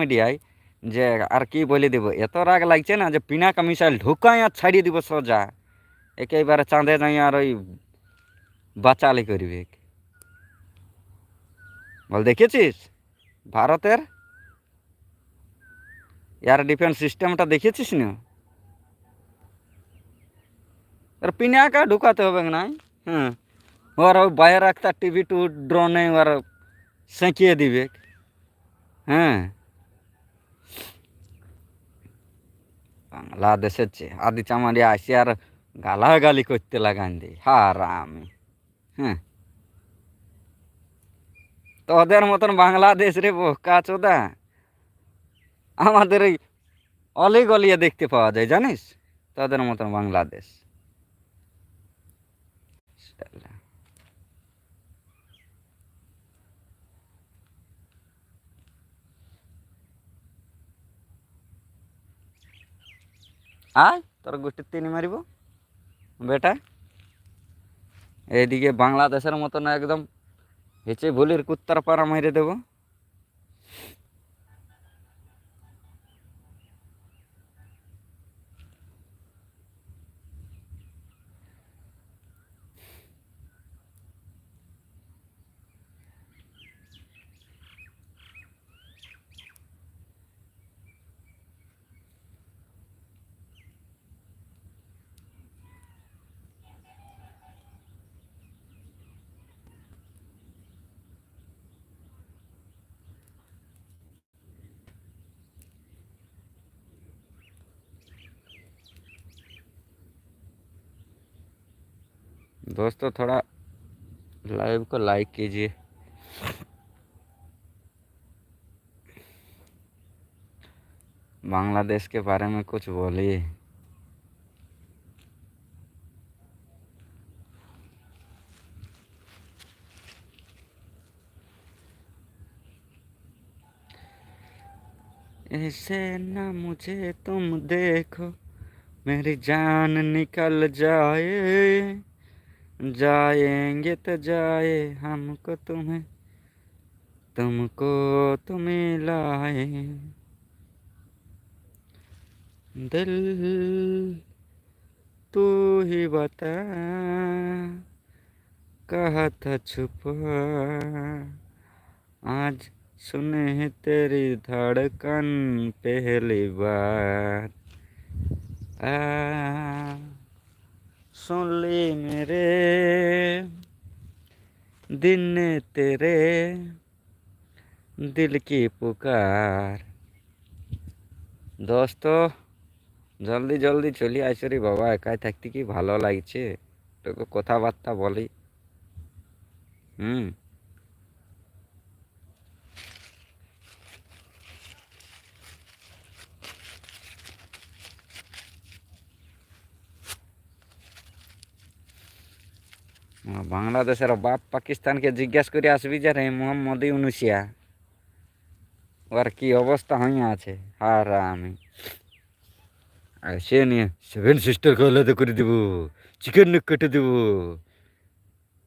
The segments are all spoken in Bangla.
মিডিয়ায় যে আর কি বলে দেব, এত রাগ লাগছে না যে পিনাকা মিসাইল ঢুকাই আর ছাড়িয়ে দিব সোজা, একেবারে চাঁদে যাই আর ওই বাচালি করবে। বল দেখেছিস ভারতের এয়ার ডিফেন্স সিস্টেমটা, দেখেছিস না? আর পিনাকা ঢুকাতে হবে না। হ্যাঁ, ওর ওই বাইরে একটা টিভি টু ড্রোনে ওর সেঁকিয়ে দিবে। হ্যাঁ, বাংলাদেশের আদি চামারি আসি আর গালাগালি করতে লাগান দিই হারামি। হ্যাঁ, তোদের মতন বাংলাদেশ রে বোকা চোদা আমাদের এই অলি গলিয়ে দেখতে পাওয়া যায়, জানিস? তোদের মতন বাংলাদেশ। শালা। আয় তোর গোষ্ঠীর তিনি মারিব বেটা। এইদিকে বাংলাদেশের মতন একদম হেঁচে ভুলির কুত্তার পাড়া মেরে দেবো। दोस्तों थोड़ा लाइव को लाइक कीजिए। बांग्लादेश के बारे में कुछ बोलिए। ऐसे ना मुझे तुम देखो मेरी जान निकल जाए, जाएंगे तो जाए हमको तुम्हें, तुमको तो मिलाए दिल, तू ही बता कहा था छुपा, आज सुने है तेरी धड़कन पहली बार, आ सुन ली मेरे दिन ने तेरे दिल की पुकार। दोस्तों জলদি জলদি চলে আসো রে বাবা, একাই থাকতে কি ভালো লাগছে, তোকে কথাবার্তা বলি। হুম, বাংলাদেশের বাপ পাকিস্তানকে জিজ্ঞাসা করে আসবি যে রে মোহাম্মদ ইউনুসিয়া ওর কি অবস্থা হয়ে আছে। আর আমি সে নিয়ে 7 সিস্টারকে আলাদা করে দেবো, চিকেন নেক কেটে দেবো,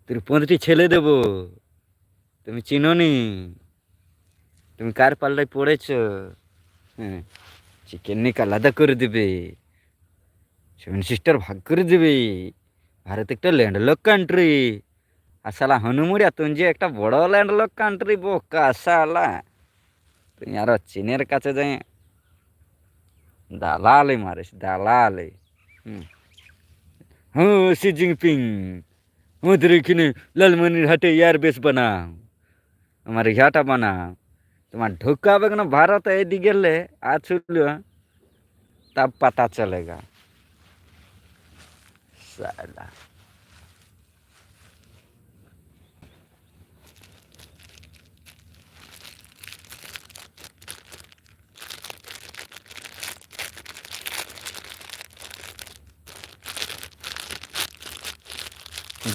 তোর 5টি ছেলে দেবো, তুমি চিনোনি, তুমি কার পাল্লায় পড়েছো? হ্যাঁ, চিকেন নেক আলাদা করে দেবে, 7 সিস্টার ভাগ করে দেবে। ভারত একটা ল্যান্ডলক কান্ট্রি, আর শালা হনুমুড়িয়া তুই যে একটা বড় ল্যান্ডলক কান্ট্রি বোকা শালা, তুই আরো চীনের কাছে যাই দালালি মারিস দালালি। হুম, হ্যাঁ শি জিনপিং আমাদের এখানে লালমনিরহাটে এয়ারবেস বানাও, আমার ইহাটা বানাও, তোমার ঢুকাবে কেন ভারত এদিকে গেলে আছুল तब पता चलेगा साला।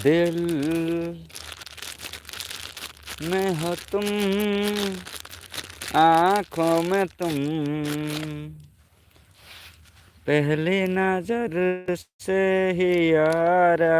दिल में हो तुम, आँखों में तुम, पहली नजर से ही यारा